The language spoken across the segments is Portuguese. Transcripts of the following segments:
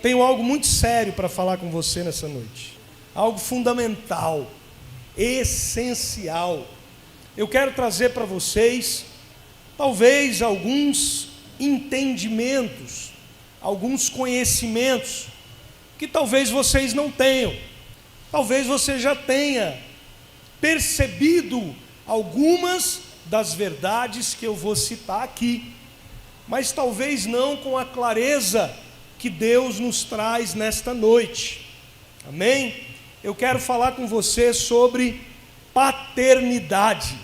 Tenho algo muito sério para falar com você nessa noite. Algo fundamental, essencial. Eu quero trazer para vocês, talvez, alguns entendimentos, alguns conhecimentos, que talvez vocês não tenham. Talvez você já tenha percebido algumas das verdades que eu vou citar aqui, mas talvez não com a clareza que Deus nos traz nesta noite. Amém? Eu quero falar com você sobre paternidade.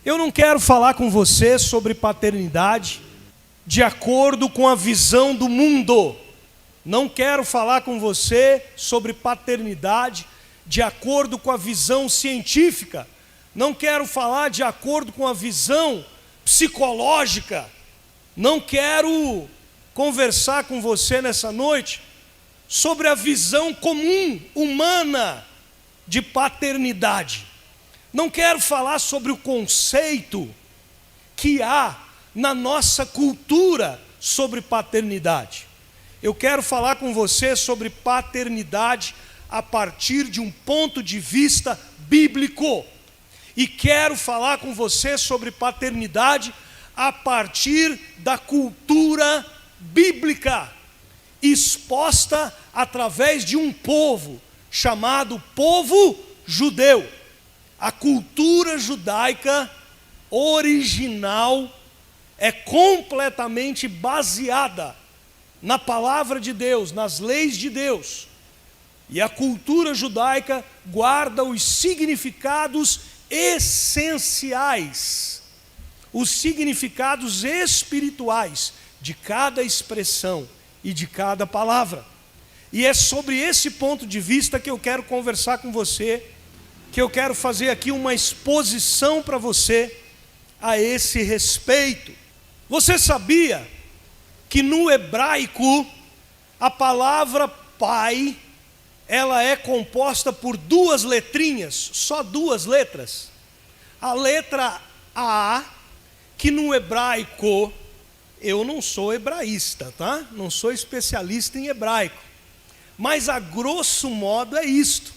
Eu não quero falar com você sobre paternidade de acordo com a visão do mundo. Não quero falar com você sobre paternidade de acordo com a visão científica. Não quero falar de acordo com a visão psicológica. Não quero conversar com você nessa noite sobre a visão comum, humana, de paternidade. Não quero falar sobre o conceito que há na nossa cultura sobre paternidade. Eu quero falar com você sobre paternidade a partir de um ponto de vista bíblico. E quero falar com você sobre paternidade a partir da cultura bíblica, exposta através de um povo chamado povo judeu. A cultura judaica original é completamente baseada na palavra de Deus, nas leis de Deus. E a cultura judaica guarda os significados essenciais, os significados espirituais de cada expressão e de cada palavra. E é sobre esse ponto de vista que eu quero conversar com você, que eu quero fazer aqui uma exposição para você a esse respeito. Você sabia que no hebraico a palavra pai, ela é composta por duas letrinhas, só duas letras? A letra A, que no hebraico, eu não sou hebraísta, tá? Não sou especialista em hebraico, mas a grosso modo é isto.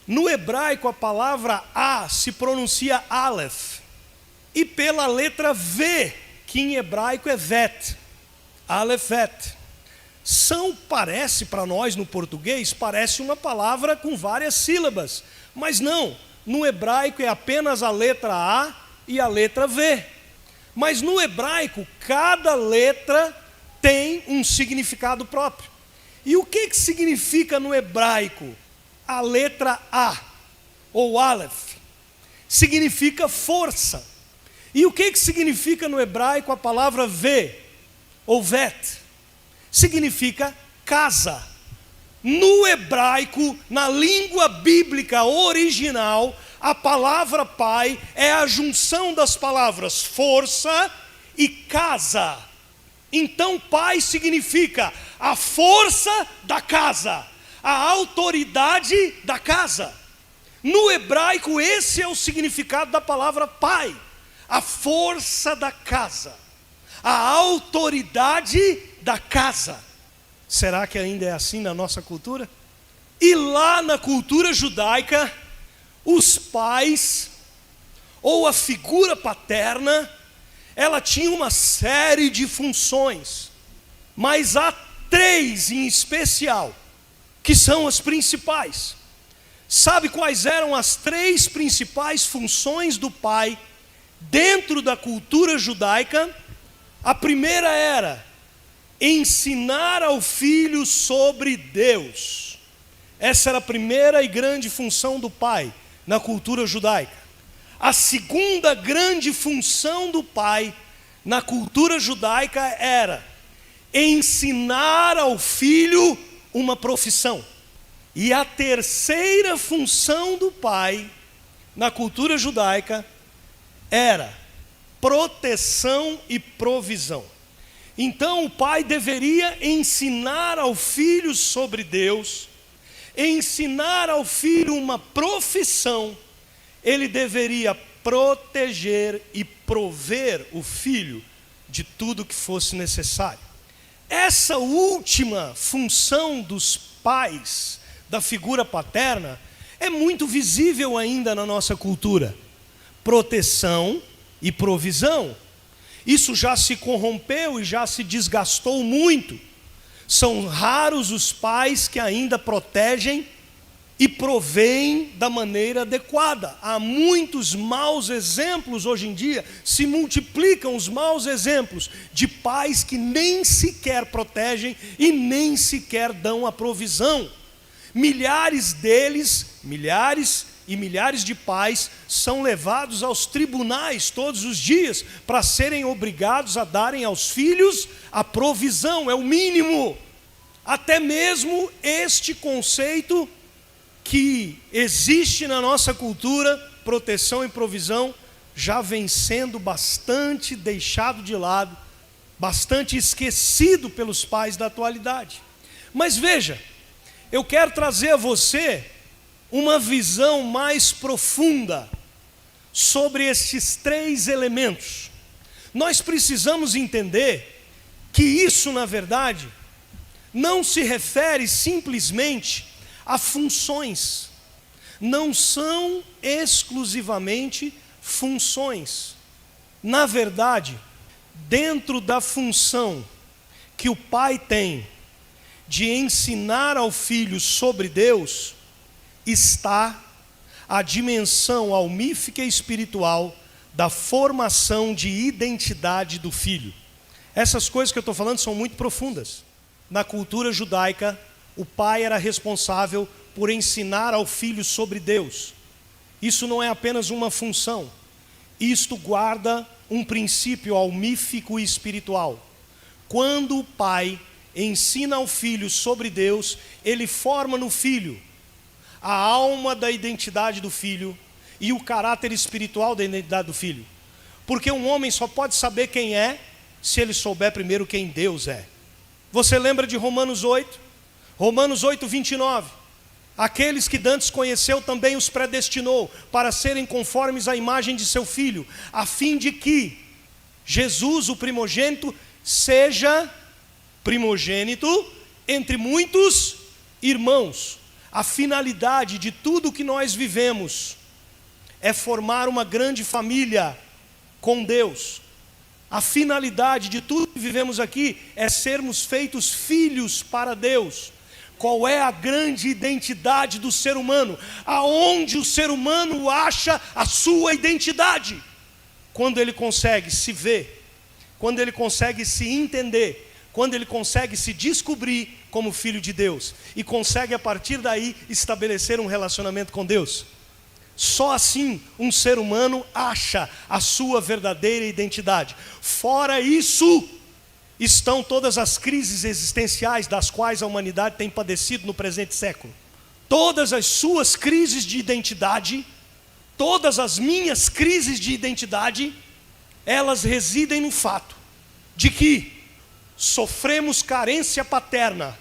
No hebraico a palavra A se pronuncia Aleph, e pela letra V, que em hebraico é Vet, Alephet. Parece para nós no português, parece uma palavra com várias sílabas, mas não, no hebraico é apenas a letra A e a letra V. Mas no hebraico, cada letra tem um significado próprio. E o que significa no hebraico a letra A, ou Aleph? Significa força. E o que significa no hebraico a palavra V, ou Vet? Significa casa. No hebraico, na língua bíblica original, a palavra pai é a junção das palavras força e casa. Então pai significa a força da casa, a autoridade da casa. No hebraico esse é o significado da palavra pai, a força da casa, a autoridade da casa. Será que ainda é assim na nossa cultura? E lá na cultura judaica, os pais, ou a figura paterna, ela tinha uma série de funções, mas há três em especial, que são as principais. Sabe quais eram as três principais funções do pai dentro da cultura judaica? A primeira era ensinar ao filho sobre Deus. Essa era a primeira e grande função do pai na cultura judaica. A segunda grande função do pai na cultura judaica era ensinar ao filho uma profissão. E a terceira função do pai na cultura judaica era proteção e provisão. Então o pai deveria ensinar ao filho sobre Deus, ensinar ao filho uma profissão. Ele deveria proteger e prover o filho de tudo que fosse necessário. Essa última função dos pais, da figura paterna, é muito visível ainda na nossa cultura. Proteção e provisão. Isso já se corrompeu e já se desgastou muito. São raros os pais que ainda protegem e proveem da maneira adequada. Há muitos maus exemplos hoje em dia, se multiplicam os maus exemplos de pais que nem sequer protegem e nem sequer dão a provisão. Milhares deles, milhares e milhares de pais são levados aos tribunais todos os dias para serem obrigados a darem aos filhos a provisão, é o mínimo. Até mesmo este conceito que existe na nossa cultura, proteção e provisão, já vem sendo bastante deixado de lado, bastante esquecido pelos pais da atualidade. Mas veja, eu quero trazer a você uma visão mais profunda sobre estes 3 elementos. Nós precisamos entender que isso, na verdade, não se refere simplesmente a funções, não são exclusivamente funções. Na verdade, dentro da função que o pai tem de ensinar ao filho sobre Deus, está a dimensão almífica e espiritual da formação de identidade do filho. Essas coisas que eu estou falando são muito profundas. Na cultura judaica, o pai era responsável por ensinar ao filho sobre Deus. Isso não é apenas uma função. Isto guarda um princípio almífico e espiritual. Quando o pai ensina ao filho sobre Deus, ele forma no filho a alma da identidade do filho e o caráter espiritual da identidade do filho. Porque um homem só pode saber quem é se ele souber primeiro quem Deus é. Você lembra de Romanos 8? Romanos 8, 29. Aqueles que dantes conheceu também os predestinou para serem conformes à imagem de seu filho, a fim de que Jesus, o primogênito, seja primogênito entre muitos irmãos. A finalidade de tudo que nós vivemos é formar uma grande família com Deus. A finalidade de tudo que vivemos aqui é sermos feitos filhos para Deus. Qual é a grande identidade do ser humano? Aonde o ser humano acha a sua identidade? Quando ele consegue se ver, quando ele consegue se entender, quando ele consegue se descobrir como filho de Deus e consegue a partir daí estabelecer um relacionamento com Deus. Só assim um ser humano acha a sua verdadeira identidade. Fora isso, estão todas as crises existenciais das quais a humanidade tem padecido no presente século. Todas as suas crises de identidade, todas as minhas crises de identidade, elas residem no fato de que sofremos carência paterna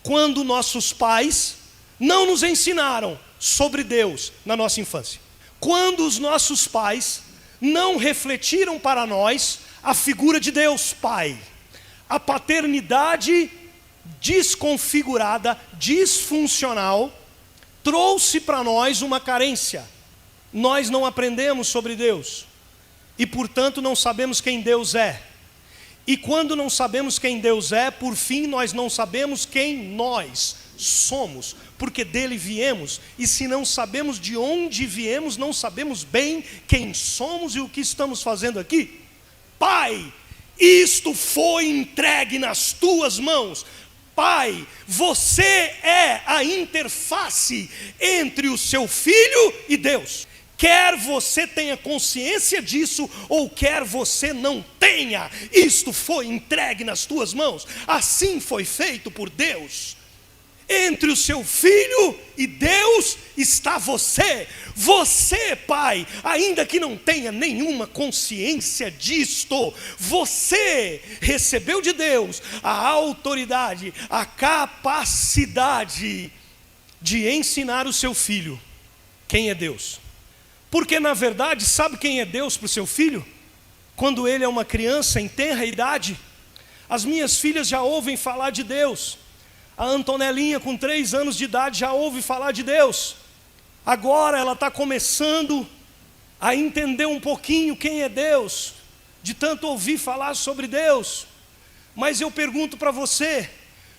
quando nossos pais não nos ensinaram sobre Deus na nossa infância. Quando os nossos pais não refletiram para nós a figura de Deus Pai. A paternidade desconfigurada, disfuncional, trouxe para nós uma carência. Nós não aprendemos sobre Deus e, portanto, não sabemos quem Deus é. E quando não sabemos quem Deus é, por fim, nós não sabemos quem nós somos, porque dele viemos. E se não sabemos de onde viemos, não sabemos bem quem somos e o que estamos fazendo aqui. Pai, isto foi entregue nas tuas mãos. Pai, você é a interface entre o seu filho e Deus. Quer você tenha consciência disso, ou quer você não tenha, isto foi entregue nas tuas mãos. Assim foi feito por Deus. Entre o seu filho e Deus está você. Você, pai, ainda que não tenha nenhuma consciência disto, você recebeu de Deus a autoridade, a capacidade de ensinar o seu filho quem é Deus. Porque na verdade, sabe quem é Deus para o seu filho? Quando ele é uma criança em tenra idade, As minhas filhas já ouvem falar de Deus. A Antonelinha, com 3 anos de idade, já ouve falar de Deus. Agora ela está começando a entender um pouquinho quem é Deus, de tanto ouvir falar sobre Deus. Mas eu pergunto para você,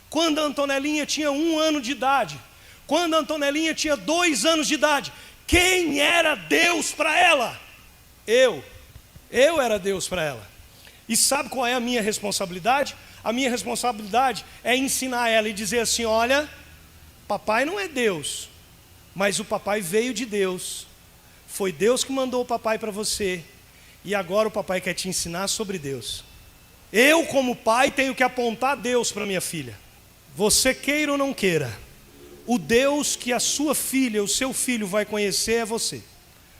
quando a Antonelinha tinha 1 ano de idade, quando a Antonelinha tinha 2 anos de idade, quem era Deus para ela? Eu era Deus para ela. E sabe qual é a minha responsabilidade? A minha responsabilidade é ensinar ela e dizer assim: olha, papai não é Deus, mas o papai veio de Deus. Foi Deus que mandou o papai para você, e agora o papai quer te ensinar sobre Deus. Eu, como pai, tenho que apontar Deus para minha filha. Você queira ou não queira, o Deus que a sua filha, o seu filho vai conhecer é você.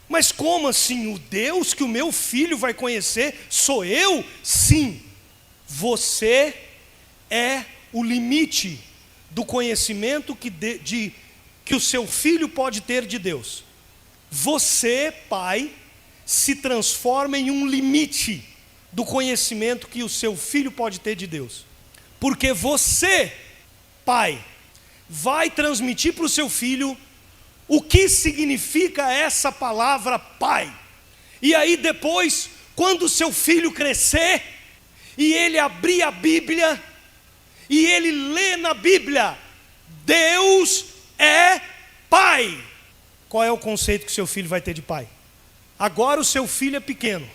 Mas como assim? O Deus que o meu filho vai conhecer sou eu? Sim. Você é o limite do conhecimento que o seu filho pode ter de Deus. Você, pai, se transforma em um limite do conhecimento que o seu filho pode ter de Deus. Porque você, pai, vai transmitir para o seu filho o que significa essa palavra pai. E aí depois, quando o seu filho crescer, e ele abrir a Bíblia, e ele lê na Bíblia, Deus é pai. Qual é o conceito que o seu filho vai ter de pai? Agora o seu filho é pequeno.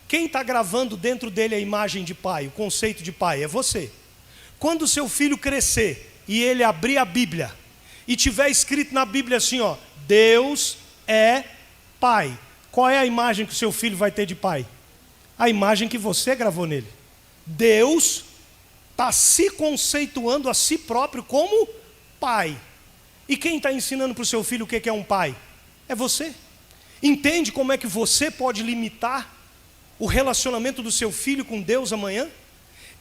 Quem está gravando dentro dele a imagem de pai, o conceito de pai, é você. Quando o seu filho crescer, e ele abrir a Bíblia, e tiver escrito na Bíblia assim, ó, Deus é pai. Qual é a imagem que o seu filho vai ter de pai? A imagem que você gravou nele. Deus está se conceituando a si próprio como pai. E quem está ensinando para o seu filho o que é um pai? É você. Entende como é que você pode limitar o relacionamento do seu filho com Deus amanhã?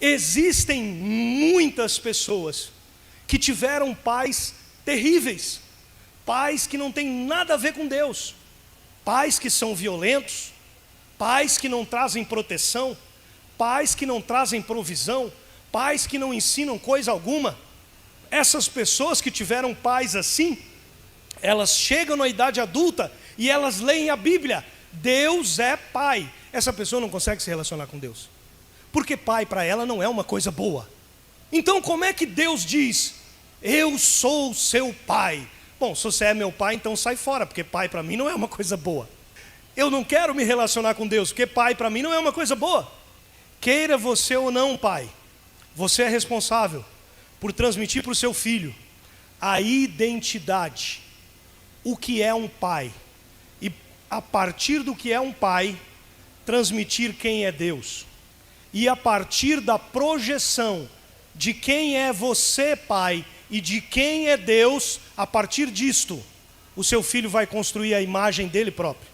Existem muitas pessoas que tiveram pais terríveis, pais que não têm nada a ver com Deus, pais que são violentos, pais que não trazem proteção, pais que não trazem provisão, pais que não ensinam coisa alguma. Essas pessoas que tiveram pais assim, elas chegam na idade adulta e elas leem a Bíblia, Deus é pai. Essa pessoa não consegue se relacionar com Deus, porque pai para ela não é uma coisa boa. Então como é que Deus diz, eu sou seu pai? Bom, se você é meu pai, então sai fora, porque pai para mim não é uma coisa boa. Eu não quero me relacionar com Deus, porque pai para mim não é uma coisa boa. Queira você ou não, pai, você é responsável por transmitir para o seu filho a identidade, o que é um pai, e a partir do que é um pai, transmitir quem é Deus. E a partir da projeção de quem é você, pai, e de quem é Deus, a partir disto, o seu filho vai construir a imagem dele próprio.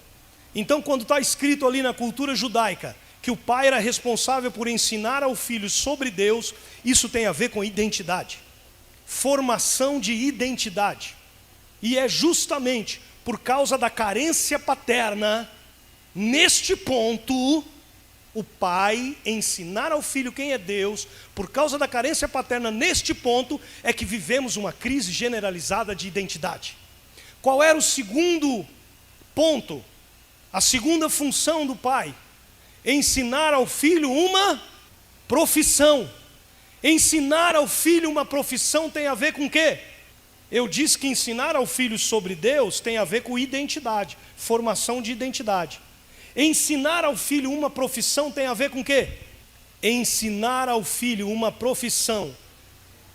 Então, quando está escrito ali na cultura judaica que o pai era responsável por ensinar ao filho sobre Deus, isso tem a ver com identidade, formação de identidade. E é justamente por causa da carência paterna, neste ponto, o pai ensinar ao filho quem é Deus, por causa da carência paterna, neste ponto, é que vivemos uma crise generalizada de identidade. Qual era o segundo ponto? A segunda função do pai? Ensinar ao filho uma profissão. Ensinar ao filho uma profissão tem a ver com o quê? Eu disse que ensinar ao filho sobre Deus tem a ver com identidade, formação de identidade. Ensinar ao filho uma profissão tem a ver com o quê? Ensinar ao filho uma profissão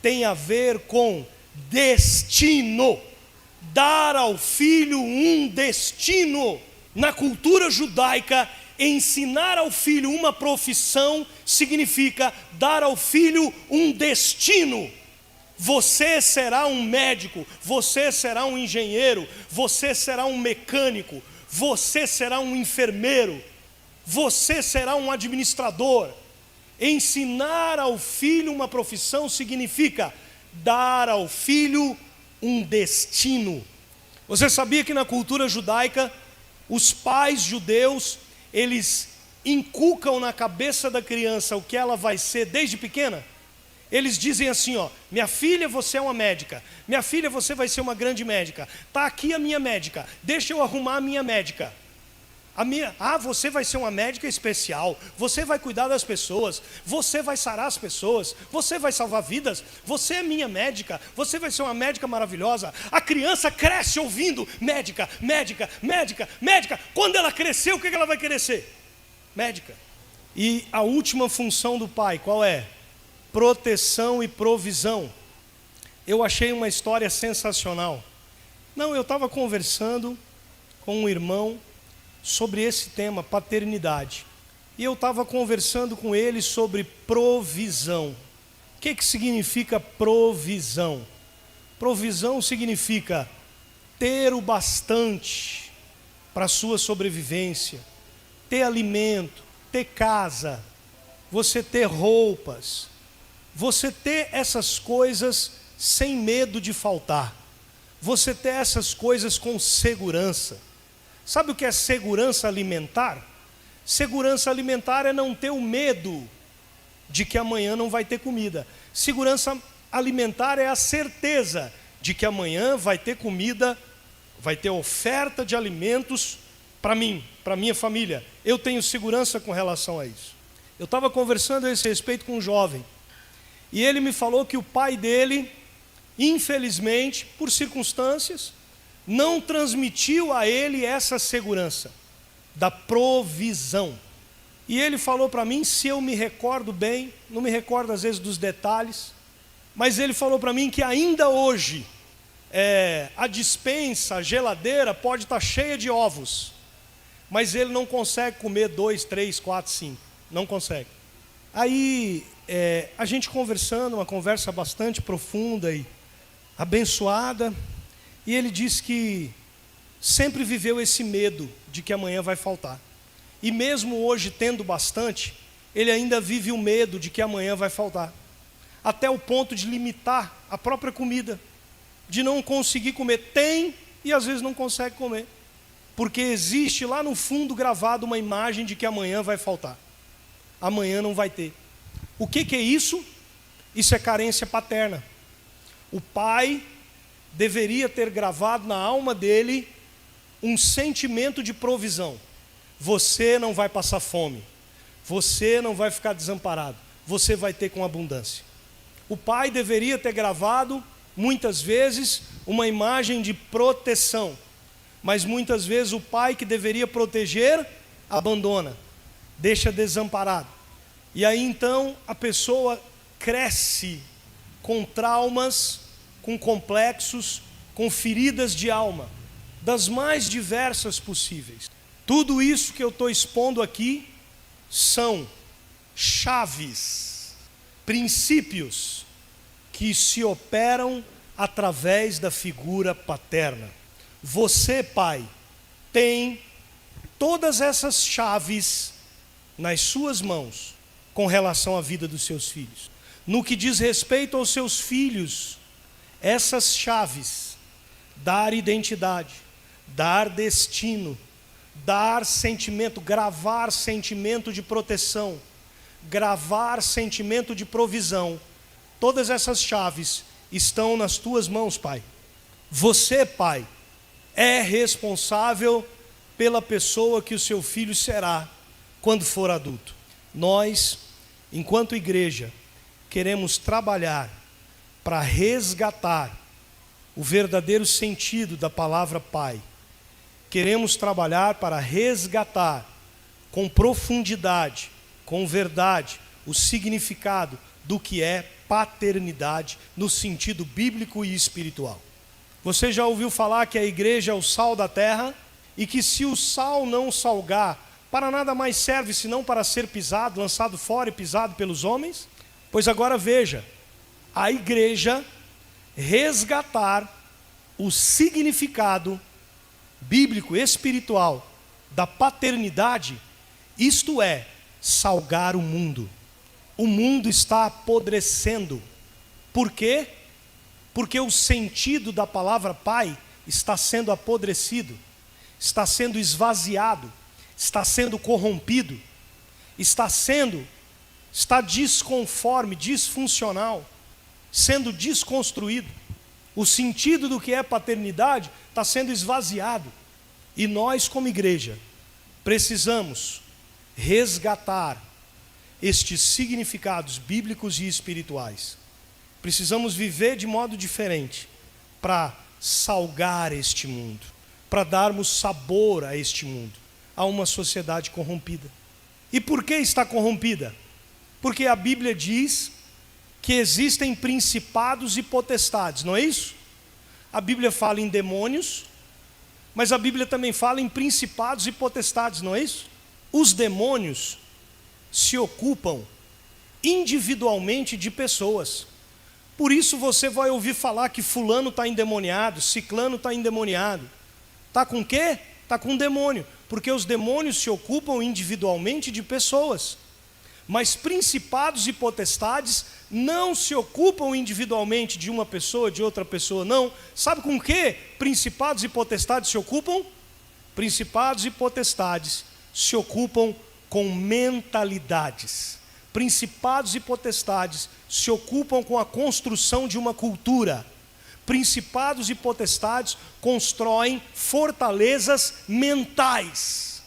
tem a ver com destino. Dar ao filho um destino. Na cultura judaica, ensinar ao filho uma profissão significa dar ao filho um destino. Você será um médico, você será um engenheiro, você será um mecânico, você será um enfermeiro, você será um administrador. Ensinar ao filho uma profissão significa dar ao filho um destino. Você sabia que na cultura judaica, os pais judeus, eles inculcam na cabeça da criança o que ela vai ser desde pequena? Eles dizem assim, ó: minha filha, você é uma médica. Minha filha, você vai ser uma grande médica. Está aqui a minha médica. Deixa eu arrumar a minha médica. Você vai ser uma médica especial. Você vai cuidar das pessoas. Você vai sarar as pessoas. Você vai salvar vidas. Você é minha médica. Você vai ser uma médica maravilhosa. A criança cresce ouvindo médica, médica, médica, médica. Quando ela crescer, o que ela vai querer ser? Médica. E a última função do pai, qual é? Proteção e provisão. Eu achei uma história sensacional. Eu estava conversando com um irmão sobre esse tema, paternidade. E eu estava conversando com ele sobre provisão. O que significa provisão? Provisão significa ter o bastante para a sua sobrevivência, ter alimento, ter casa, você ter roupas, você ter essas coisas sem medo de faltar, você ter essas coisas com segurança. Sabe o que é segurança alimentar? Segurança alimentar é não ter o medo de que amanhã não vai ter comida. Segurança alimentar é a certeza de que amanhã vai ter comida, vai ter oferta de alimentos para mim, para minha família. Eu tenho segurança com relação a isso. Eu estava conversando a esse respeito com um jovem, e ele me falou que o pai dele, infelizmente, por circunstâncias, não transmitiu a ele essa segurança da provisão. E ele falou para mim, se eu me recordo bem, não me recordo às vezes dos detalhes, mas ele falou para mim que ainda hoje a despensa, a geladeira pode estar cheia de ovos, mas ele não consegue comer 2, 3, 4, 5, não consegue. Aí a gente conversando, uma conversa bastante profunda e abençoada, e ele disse que sempre viveu esse medo de que amanhã vai faltar. E mesmo hoje tendo bastante, ele ainda vive o medo de que amanhã vai faltar. Até o ponto de limitar a própria comida, de não conseguir comer. Tem e às vezes não consegue comer, porque existe lá no fundo gravado uma imagem de que amanhã vai faltar. Amanhã não vai ter. O que é isso? Isso é carência paterna. O pai deveria ter gravado na alma dele um sentimento de provisão. Você não vai passar fome, você não vai ficar desamparado, você vai ter com abundância. O pai deveria ter gravado, muitas vezes, uma imagem de proteção, mas muitas vezes o pai que deveria proteger, abandona, deixa desamparado. E aí então a pessoa cresce com traumas, com complexos, com feridas de alma, das mais diversas possíveis. Tudo isso que eu estou expondo aqui são chaves, princípios que se operam através da figura paterna. Você, pai, tem todas essas chaves nas suas mãos com relação à vida dos seus filhos. No que diz respeito aos seus filhos, essas chaves, dar identidade, dar destino, dar sentimento, gravar sentimento de proteção, gravar sentimento de provisão, todas essas chaves estão nas tuas mãos, pai. Você, pai, é responsável pela pessoa que o seu filho será quando for adulto. Nós, enquanto igreja, queremos trabalhar para resgatar o verdadeiro sentido da palavra pai. Queremos trabalhar para resgatar com profundidade, com verdade, o significado do que é paternidade no sentido bíblico e espiritual. Você já ouviu falar que a igreja é o sal da terra e que se o sal não salgar, para nada mais serve senão para ser pisado, lançado fora e pisado pelos homens? Pois agora veja, a igreja resgatar o significado bíblico, espiritual da paternidade, isto é, salgar o mundo. O mundo está apodrecendo. Por quê? Porque o sentido da palavra pai está sendo apodrecido, está sendo esvaziado, está sendo corrompido. está desconforme, disfuncional, sendo desconstruído. O sentido do que é paternidade está sendo esvaziado. E nós, como igreja, precisamos resgatar estes significados bíblicos e espirituais. Precisamos viver de modo diferente para salgar este mundo, para darmos sabor a este mundo, a uma sociedade corrompida. E por que está corrompida? Porque a Bíblia diz que existem principados e potestades, não é isso? A Bíblia fala em demônios, mas a Bíblia também fala em principados e potestades, não é isso? Os demônios se ocupam individualmente de pessoas. Por isso você vai ouvir falar que fulano está endemoniado, ciclano está endemoniado. Está com o quê? Está com demônio. Porque os demônios se ocupam individualmente de pessoas. Mas principados e potestades não se ocupam individualmente de uma pessoa, de outra pessoa, não. Sabe com o que principados e potestades se ocupam? Principados e potestades se ocupam com mentalidades. Principados e potestades se ocupam com a construção de uma cultura. Principados e potestades constroem fortalezas mentais.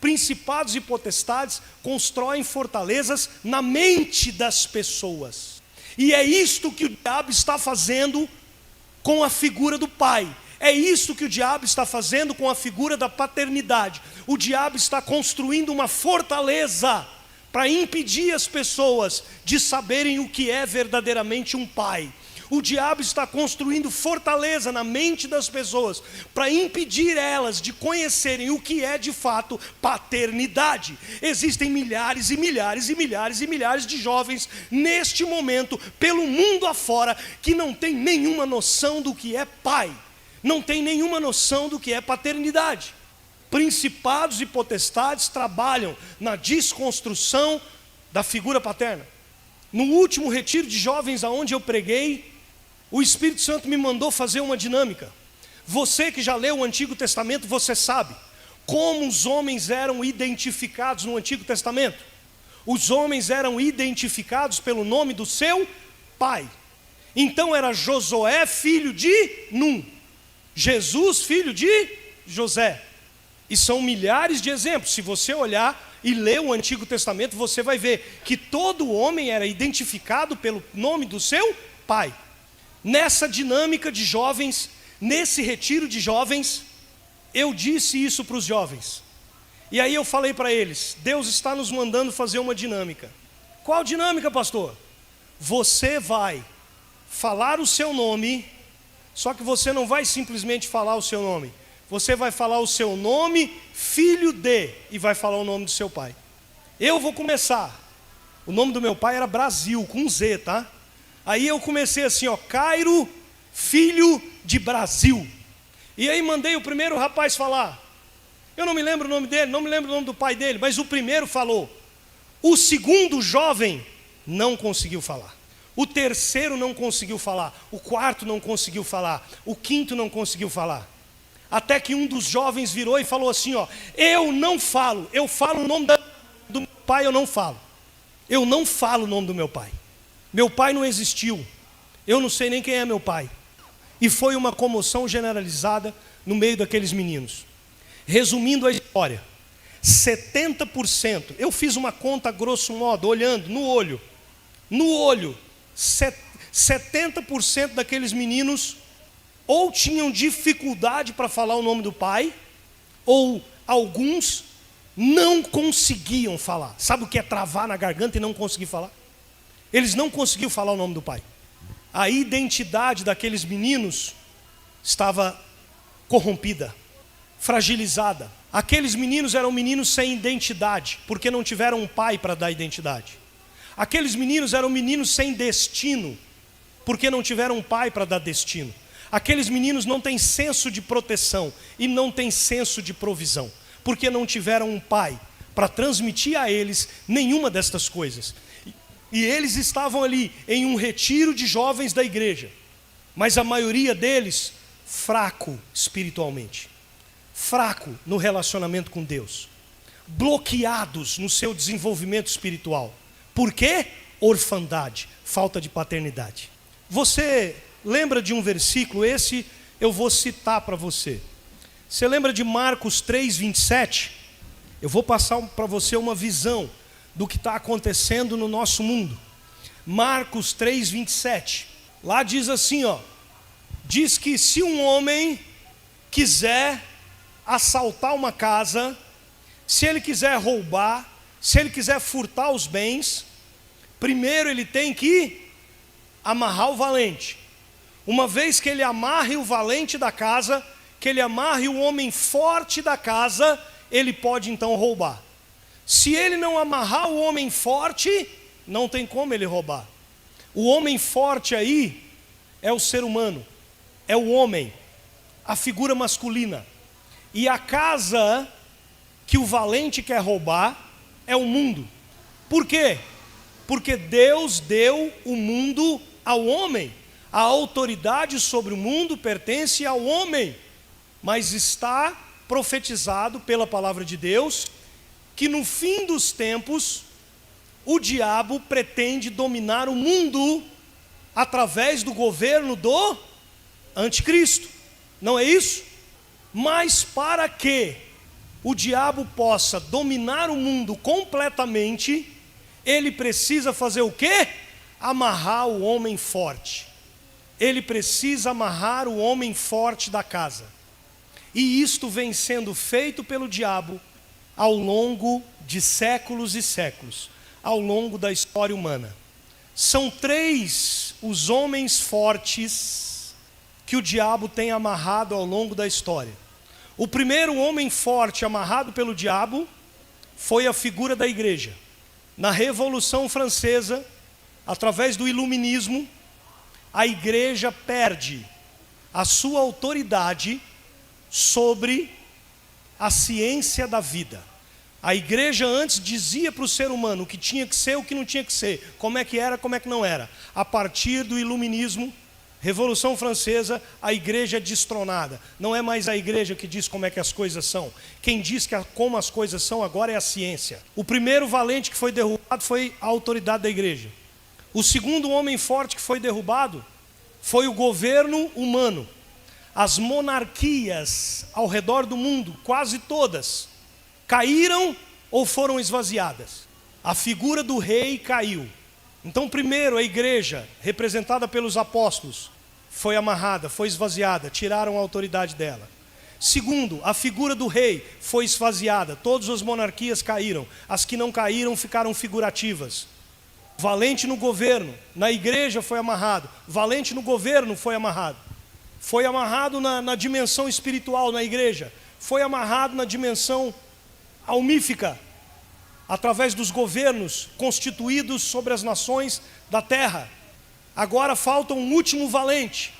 Principados e potestades constroem fortalezas na mente das pessoas. E é isto que o diabo está fazendo com a figura do pai. É isto que o diabo está fazendo com a figura da paternidade. O diabo está construindo uma fortaleza para impedir as pessoas de saberem o que é verdadeiramente um pai. O diabo está construindo fortaleza na mente das pessoas para impedir elas de conhecerem o que é de fato paternidade. Existem milhares e milhares e milhares e milhares de jovens neste momento, pelo mundo afora, que não têm nenhuma noção do que é pai, não têm nenhuma noção do que é paternidade. Principados e potestades trabalham na desconstrução da figura paterna. No último retiro de jovens aonde eu preguei, o Espírito Santo me mandou fazer uma dinâmica. Você que já leu o Antigo Testamento, você sabe como os homens eram identificados no Antigo Testamento. Os homens eram identificados pelo nome do seu pai. Então era Josué, filho de Num, Jesus, filho de José. E são milhares de exemplos. Se você olhar e ler o Antigo Testamento, você vai ver que todo homem era identificado pelo nome do seu pai. Nessa dinâmica de jovens, nesse retiro de jovens, eu disse isso para os jovens. E aí eu falei para eles: Deus está nos mandando fazer uma dinâmica. Qual dinâmica, pastor? Você vai falar o seu nome, só que você não vai simplesmente falar o seu nome. Você vai falar o seu nome, filho de, e vai falar o nome do seu pai. Eu vou começar. O nome do meu pai era Brasil, com Z, tá? Aí eu comecei assim, ó, Cairo, filho de Brasil. E aí mandei o primeiro rapaz falar. Eu não me lembro o nome dele, não me lembro o nome do pai dele, mas o primeiro falou. O segundo jovem não conseguiu falar. O terceiro não conseguiu falar. O quarto não conseguiu falar. O quinto não conseguiu falar. Até que um dos jovens virou e falou assim, ó, eu não falo, eu falo o nome do meu pai, eu não falo. Eu não falo o nome do meu pai. Meu pai não existiu. Eu não sei nem quem é meu pai. E foi uma comoção generalizada no meio daqueles meninos. Resumindo a história, 70%, eu fiz uma conta grosso modo, olhando no olho, 70% daqueles meninos ou tinham dificuldade para falar o nome do pai, ou alguns não conseguiam falar. Sabe o que é travar na garganta e não conseguir falar? Eles não conseguiam falar o nome do pai. A identidade daqueles meninos estava corrompida, fragilizada. Aqueles meninos eram meninos sem identidade, porque não tiveram um pai para dar identidade. Aqueles meninos eram meninos sem destino, porque não tiveram um pai para dar destino. Aqueles meninos não têm senso de proteção e não têm senso de provisão, porque não tiveram um pai para transmitir a eles nenhuma destas coisas. E eles estavam ali em um retiro de jovens da igreja, mas a maioria deles fraco espiritualmente, fraco no relacionamento com Deus. bloqueados no seu desenvolvimento espiritual. Por quê? Orfandade, falta de paternidade. Você lembra de um versículo, esse eu vou citar para você. Você lembra de Marcos 3:27? Eu vou passar para você uma visão do que está acontecendo no nosso mundo. Marcos 3:27. Lá diz assim, diz que se um homem quiser assaltar uma casa, se ele quiser roubar, se ele quiser furtar os bens, primeiro ele tem que amarrar o valente. Uma vez que ele amarre o valente da casa, que ele amarre o homem forte da casa, ele pode então roubar. Se ele não amarrar o homem forte, não tem como ele roubar. O homem forte aí é o ser humano, é o homem, a figura masculina. E a casa que o valente quer roubar é o mundo. Por quê? Porque Deus deu o mundo ao homem. A autoridade sobre o mundo pertence ao homem. Mas está profetizado pela palavra de Deus que no fim dos tempos o diabo pretende dominar o mundo através do governo do anticristo. Não é isso? Mas para que o diabo possa dominar o mundo completamente, ele precisa fazer o quê? Amarrar o homem forte. Ele precisa amarrar o homem forte da casa. E isto vem sendo feito pelo diabo ao longo de séculos e séculos, ao longo da história humana. São 3 os homens fortes que o diabo tem amarrado ao longo da história. O primeiro homem forte amarrado pelo diabo foi a figura da igreja. Na Revolução Francesa, através do iluminismo, a igreja perde a sua autoridade sobre a ciência da vida. A igreja antes dizia para o ser humano o que tinha que ser, o que não tinha que ser, como é que era, como é que não era. A partir do iluminismo, Revolução Francesa, a igreja é destronada. Não é mais a igreja que diz como é que as coisas são. Quem diz como as coisas são agora é a ciência. O primeiro valente que foi derrubado foi a autoridade da igreja. O segundo homem forte que foi derrubado foi o governo humano. As monarquias ao redor do mundo, quase todas, caíram ou foram esvaziadas. A figura do rei caiu. Então, primeiro, a igreja, representada pelos apóstolos, foi amarrada, foi esvaziada, tiraram a autoridade dela. Segundo, a figura do rei foi esvaziada, todas as monarquias caíram, as que não caíram ficaram figurativas. Valente no governo, na igreja foi amarrado, valente no governo foi amarrado. Foi amarrado na dimensão espiritual na igreja, foi amarrado na dimensão almífica, através dos governos constituídos sobre as nações da terra. Agora falta um último valente.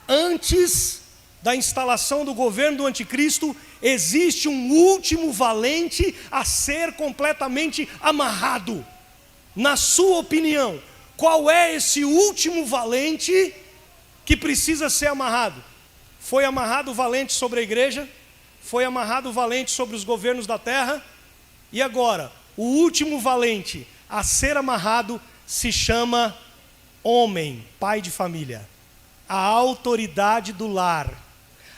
Antes da instalação do governo do anticristo, existe um último valente a ser completamente amarrado. Na sua opinião, qual é esse último valente que precisa ser amarrado? Foi amarrado o valente sobre a igreja? Foi amarrado o valente sobre os governos da terra? E agora, o último valente a ser amarrado se chama homem, pai de família. A autoridade do lar.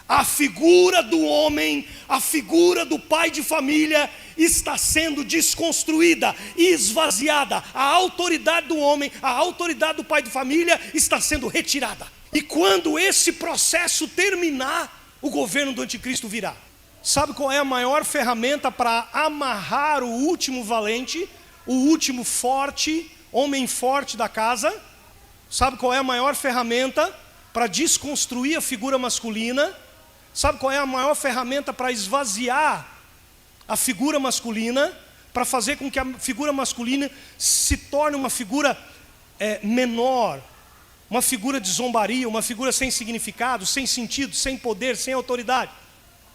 A figura do homem, a figura do pai de família está sendo desconstruída e esvaziada. A autoridade do homem, a autoridade do pai de família está sendo retirada. E quando esse processo terminar, o governo do anticristo virá. Sabe qual é a maior ferramenta para amarrar o último valente, o último forte, homem forte da casa? Sabe qual é a maior ferramenta para desconstruir a figura masculina? Sabe qual é a maior ferramenta para esvaziar a figura masculina? Para fazer com que a figura masculina se torne uma figura menor, uma figura de zombaria, uma figura sem significado, sem sentido, sem poder, sem autoridade.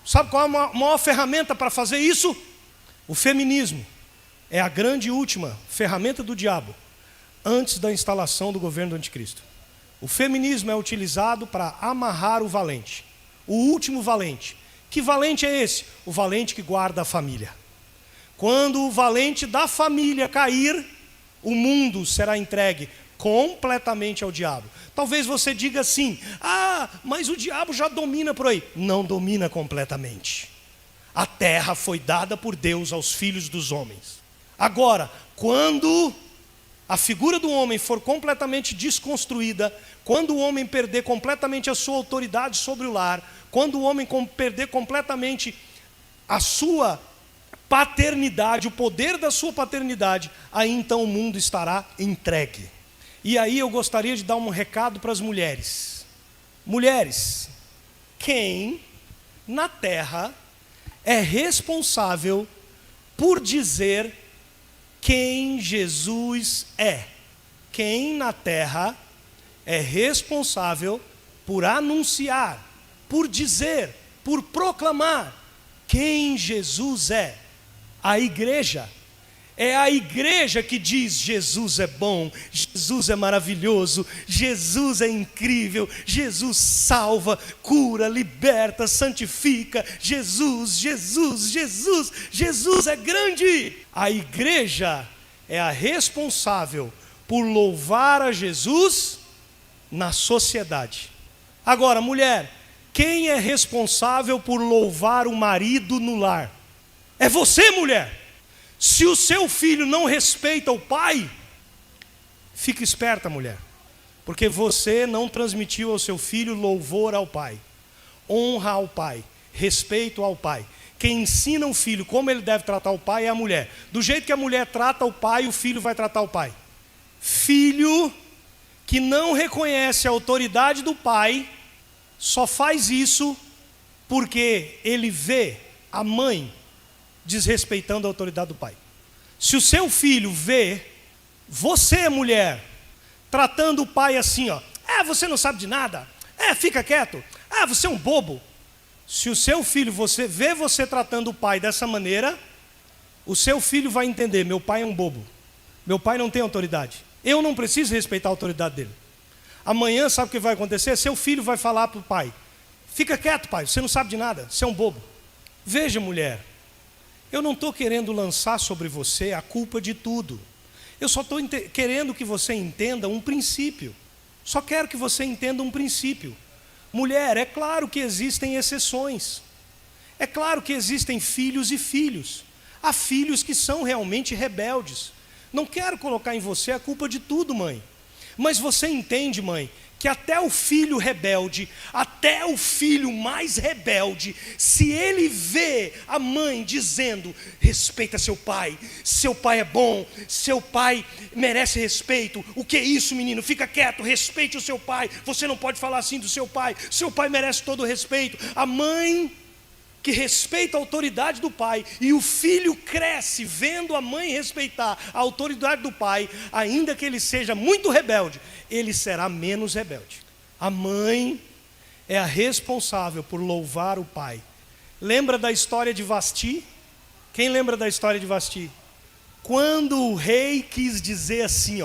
Sabe qual é a maior ferramenta para fazer isso? O feminismo. É a grande e última ferramenta do diabo antes da instalação do governo do anticristo. O feminismo é utilizado para amarrar o valente, o último valente. Que valente é esse? O valente que guarda a família. Quando o valente da família cair, o mundo será entregue completamente ao diabo. Talvez você diga assim: ah, mas o diabo já domina por aí. Não domina completamente. A terra foi dada por Deus aos filhos dos homens. Agora, quando a figura do homem for completamente desconstruída, quando o homem perder completamente a sua autoridade sobre o lar, quando o homem perder completamente a sua paternidade, o poder da sua paternidade, aí então o mundo estará entregue. E aí eu gostaria de dar um recado para as mulheres. Mulheres, quem na terra é responsável por dizer quem Jesus é? Quem na terra é responsável por anunciar, por dizer, por proclamar quem Jesus é? A igreja. É a igreja que diz: Jesus é bom, Jesus é maravilhoso, Jesus é incrível, Jesus salva, cura, liberta, santifica, Jesus é grande. A igreja é a responsável por louvar a Jesus na sociedade. Agora, mulher, quem é responsável por louvar o marido no lar? É você, mulher. Se o seu filho não respeita o pai, fique esperta, mulher, porque você não transmitiu ao seu filho louvor ao pai, honra ao pai, respeito ao pai. Quem ensina o filho como ele deve tratar o pai é a mulher. Do jeito que a mulher trata o pai, o filho vai tratar o pai. Filho que não reconhece a autoridade do pai só faz isso porque ele vê a mãe desrespeitando a autoridade do pai. Se o seu filho vê você, mulher, tratando o pai assim, ó: você não sabe de nada, fica quieto, você é um bobo. Se o seu filho vê você tratando o pai dessa maneira, o seu filho vai entender: meu pai é um bobo, meu pai não tem autoridade, eu não preciso respeitar a autoridade dele. Amanhã, sabe o que vai acontecer? Seu filho vai falar para o pai: fica quieto, pai, você não sabe de nada, você é um bobo. Veja, mulher, eu não estou querendo lançar sobre você a culpa de tudo. Eu só estou querendo que você entenda um princípio. Só quero que você entenda um princípio. Mulher, é claro que existem exceções. É claro que existem filhos e filhos. Há filhos que são realmente rebeldes. Não quero colocar em você a culpa de tudo, mãe. Mas você entende, mãe, que até o filho rebelde, até o filho mais rebelde, se ele vê a mãe dizendo: respeita seu pai é bom, seu pai merece respeito, o que é isso, menino? Fica quieto, respeite o seu pai, você não pode falar assim do seu pai merece todo o respeito. A mãe que respeita a autoridade do pai, e o filho cresce vendo a mãe respeitar a autoridade do pai, ainda que ele seja muito rebelde, ele será menos rebelde. A mãe é a responsável por louvar o pai. Lembra da história de Vasti? Quem lembra da história de Vasti? Quando o rei quis dizer assim,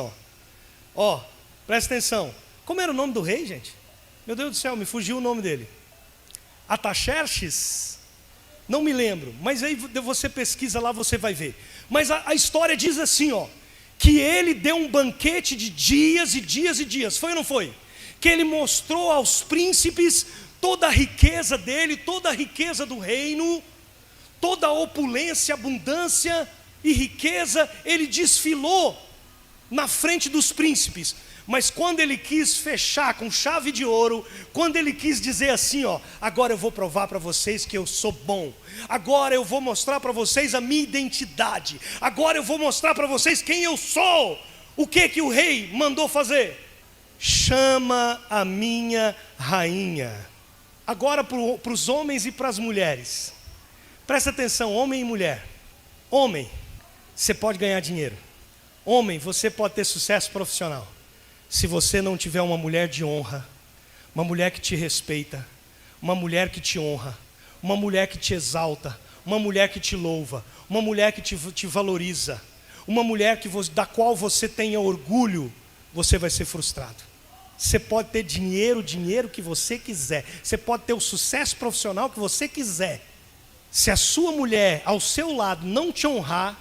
presta atenção, como era o nome do rei, gente? Meu Deus do céu, me fugiu o nome dele. Ataxerxes? Não me lembro, mas aí você pesquisa lá, você vai ver. Mas a história diz assim, que ele deu um banquete de dias e dias e dias, foi ou não foi? Que ele mostrou aos príncipes toda a riqueza dele, toda a riqueza do reino, toda a opulência, abundância e riqueza, ele desfilou na frente dos príncipes. Mas quando ele quis fechar com chave de ouro, quando ele quis dizer assim, agora eu vou provar para vocês que eu sou bom, agora eu vou mostrar para vocês a minha identidade, agora eu vou mostrar para vocês quem eu sou, o que o rei mandou fazer? Chama a minha rainha. Agora para os homens e para as mulheres, presta atenção, homem e mulher. Homem, você pode ganhar dinheiro. Homem, você pode ter sucesso profissional. Se você não tiver uma mulher de honra, uma mulher que te respeita, uma mulher que te honra, uma mulher que te exalta, uma mulher que te louva, uma mulher que te valoriza, uma mulher da qual você tenha orgulho, você vai ser frustrado. Você pode ter dinheiro que você quiser, você pode ter o sucesso profissional que você quiser. Se a sua mulher ao seu lado não te honrar,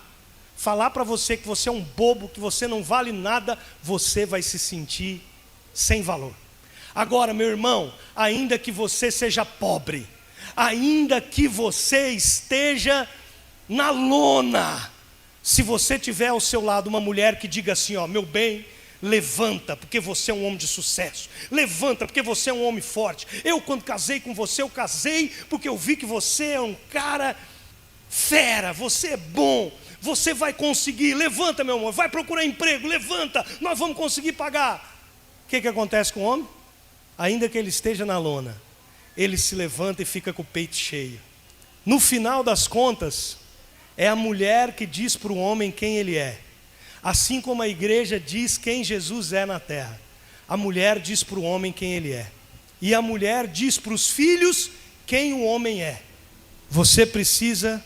falar para você que você é um bobo, que você não vale nada, você vai se sentir sem valor. Agora, meu irmão, ainda que você seja pobre, ainda que você esteja na lona, se você tiver ao seu lado uma mulher que diga assim, ó, meu bem, levanta, porque você é um homem de sucesso. Levanta, porque você é um homem forte. Eu, quando casei com você, eu casei porque eu vi que você é um cara fera, você é bom, você vai conseguir. Levanta, meu amor, vai procurar emprego, levanta, nós vamos conseguir pagar. O que acontece com o homem? Ainda que ele esteja na lona, ele se levanta e fica com o peito cheio. No final das contas, é a mulher que diz para o homem quem ele é. Assim como a igreja diz quem Jesus é na terra, a mulher diz para o homem quem ele é. E a mulher diz para os filhos quem o homem é. Você precisa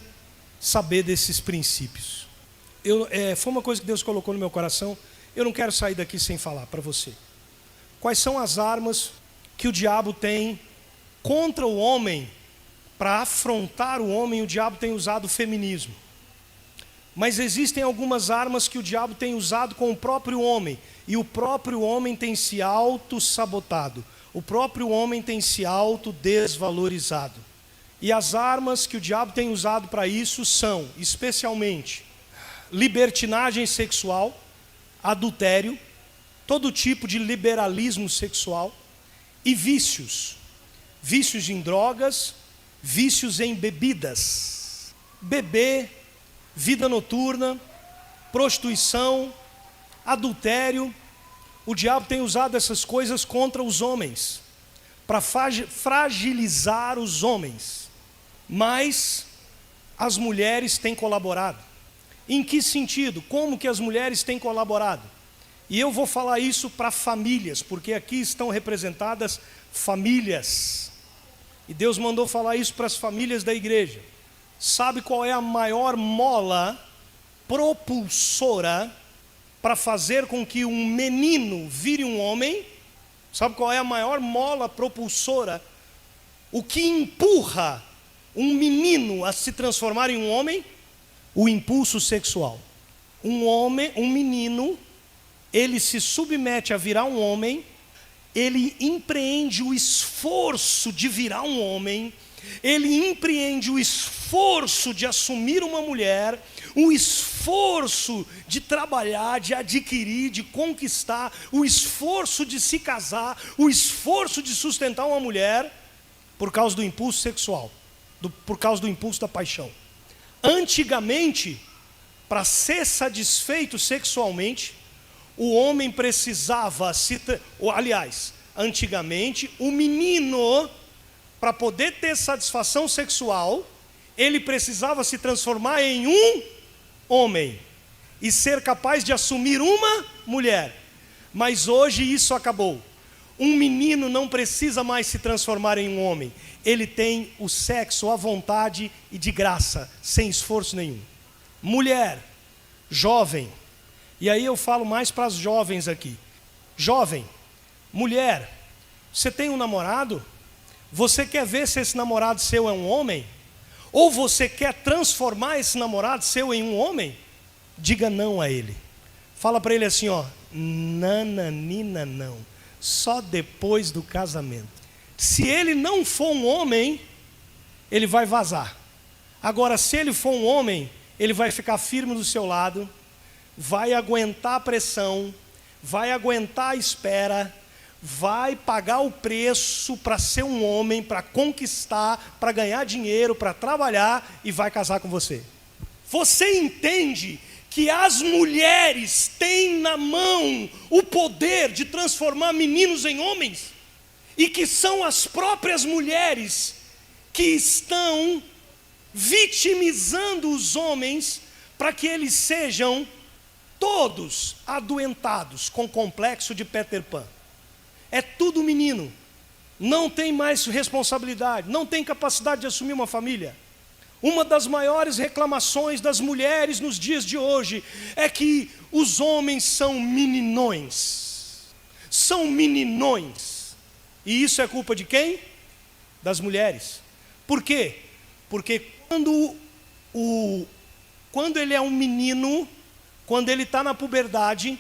saber desses princípios. Foi uma coisa que Deus colocou no meu coração. Eu não quero sair daqui sem falar para você. Quais são as armas que o diabo tem contra o homem? Para afrontar o homem, o diabo tem usado o feminismo. Mas existem algumas armas que o diabo tem usado com o próprio homem. E o próprio homem tem se auto-sabotado. O próprio homem tem se auto-desvalorizado. E as armas que o diabo tem usado para isso são, especialmente, libertinagem sexual, adultério, todo tipo de liberalismo sexual e vícios. Vícios em drogas, vícios em bebidas. Beber, vida noturna, prostituição, adultério. O diabo tem usado essas coisas contra os homens, para fragilizar os homens. Mas as mulheres têm colaborado. Em que sentido? Como que as mulheres têm colaborado? E eu vou falar isso para famílias, porque aqui estão representadas famílias. E Deus mandou falar isso para as famílias da igreja. Sabe qual é a maior mola propulsora para fazer com que um menino vire um homem? Sabe qual é a maior mola propulsora? O que empurra um menino a se transformar em um homem? O impulso sexual. Um menino, ele se submete a virar um homem, ele empreende o esforço de virar um homem, ele empreende o esforço de assumir uma mulher, o esforço de trabalhar, de adquirir, de conquistar, o esforço de se casar, o esforço de sustentar uma mulher, por causa do impulso sexual, por causa do impulso da paixão. Antigamente, para ser satisfeito sexualmente, o homem precisava antigamente, o menino, para poder ter satisfação sexual, ele precisava se transformar em um homem e ser capaz de assumir uma mulher. Mas hoje isso acabou. Um menino não precisa mais se transformar em um homem. Ele tem o sexo à vontade e de graça, sem esforço nenhum. Mulher, jovem, e aí eu falo mais para as jovens aqui. Jovem, mulher, você tem um namorado? Você quer ver se esse namorado seu é um homem? Ou você quer transformar esse namorado seu em um homem? Diga não a ele. Fala para ele assim, ó, nananina não, só depois do casamento. Se ele não for um homem, ele vai vazar. Agora, se ele for um homem, ele vai ficar firme do seu lado, vai aguentar a pressão, vai aguentar a espera, vai pagar o preço para ser um homem, para conquistar, para ganhar dinheiro, para trabalhar e vai casar com você. Você entende que as mulheres têm na mão o poder de transformar meninos em homens? E que são as próprias mulheres que estão vitimizando os homens para que eles sejam todos adoentados com complexo de Peter Pan. É tudo menino, não tem mais responsabilidade, não tem capacidade de assumir uma família. Uma das maiores reclamações das mulheres nos dias de hoje é que os homens são meninões. São meninões. E isso é culpa de quem? Das mulheres. Por quê? Porque Quando ele é um menino, quando ele está na puberdade,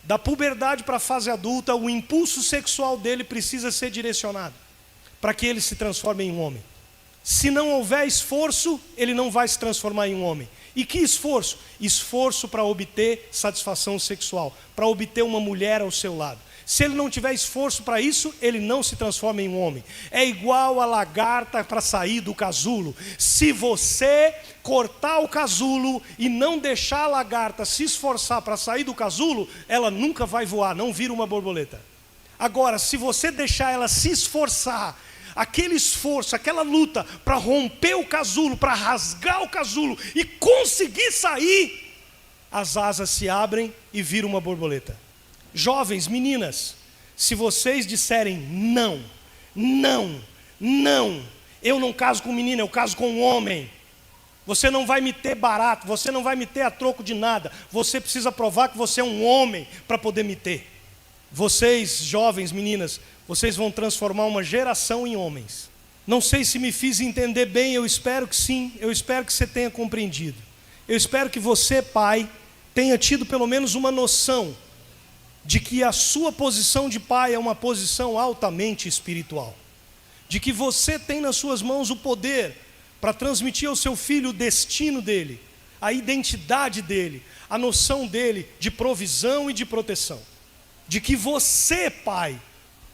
da puberdade para a fase adulta, o impulso sexual dele precisa ser direcionado para que ele se transforme em um homem. Se não houver esforço, ele não vai se transformar em um homem. E que esforço? Esforço para obter satisfação sexual, para obter uma mulher ao seu lado. Se ele não tiver esforço para isso, ele não se transforma em um homem. É igual a lagarta para sair do casulo. Se você cortar o casulo e não deixar a lagarta se esforçar para sair do casulo, ela nunca vai voar, não vira uma borboleta. Agora, se você deixar ela se esforçar, aquele esforço, aquela luta para romper o casulo, para rasgar o casulo e conseguir sair, as asas se abrem e vira uma borboleta. Jovens, meninas, se vocês disserem não, não, não, eu não caso com menina, eu caso com um homem, você não vai me ter barato, você não vai me ter a troco de nada, você precisa provar que você é um homem para poder me ter. Vocês, jovens, meninas, vocês vão transformar uma geração em homens. Não sei se me fiz entender bem, eu espero que sim, eu espero que você tenha compreendido. Eu espero que você, pai, tenha tido pelo menos uma noção de que a sua posição de pai é uma posição altamente espiritual. De que você tem nas suas mãos o poder para transmitir ao seu filho o destino dele, a identidade dele, a noção dele de provisão e de proteção. De que você, pai,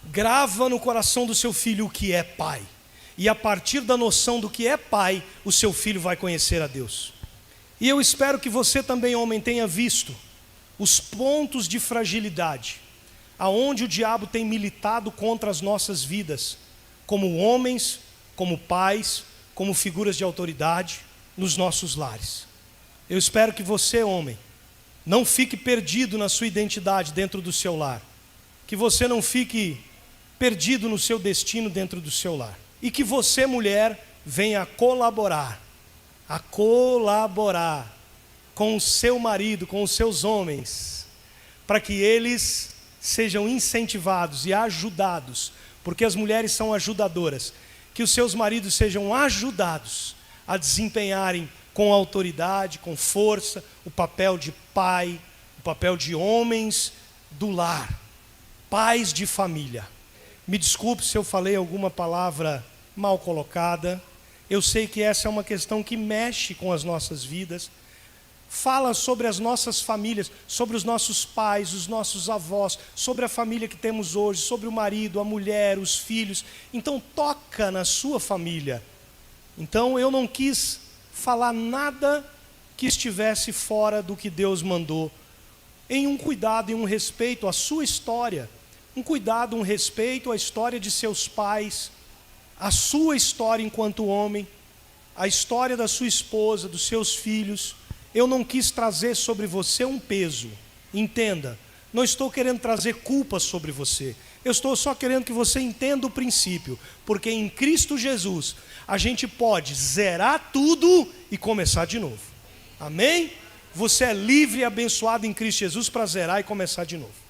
grava no coração do seu filho o que é pai. E a partir da noção do que é pai, o seu filho vai conhecer a Deus. E eu espero que você também, homem, tenha visto os pontos de fragilidade, aonde o diabo tem militado contra as nossas vidas, como homens, como pais, como figuras de autoridade, nos nossos lares. Eu espero que você, homem, não fique perdido na sua identidade dentro do seu lar, que você não fique perdido no seu destino dentro do seu lar, e que você, mulher, venha a colaborar com o seu marido, com os seus homens, para que eles sejam incentivados e ajudados, porque as mulheres são ajudadoras, que os seus maridos sejam ajudados a desempenharem com autoridade, com força, o papel de pai, o papel de homens do lar, pais de família. Me desculpe se eu falei alguma palavra mal colocada, eu sei que essa é uma questão que mexe com as nossas vidas, fala sobre as nossas famílias, sobre os nossos pais, os nossos avós, sobre a família que temos hoje, sobre o marido, a mulher, os filhos. Então toca na sua família. Então eu não quis falar nada que estivesse fora do que Deus mandou, em um cuidado e um respeito à sua história, um cuidado, um respeito à história de seus pais, a sua história enquanto homem, a história da sua esposa, dos seus filhos. Eu não quis trazer sobre você um peso, entenda, não estou querendo trazer culpa sobre você, eu estou só querendo que você entenda o princípio, porque em Cristo Jesus a gente pode zerar tudo e começar de novo, amém? Você é livre e abençoado em Cristo Jesus para zerar e começar de novo.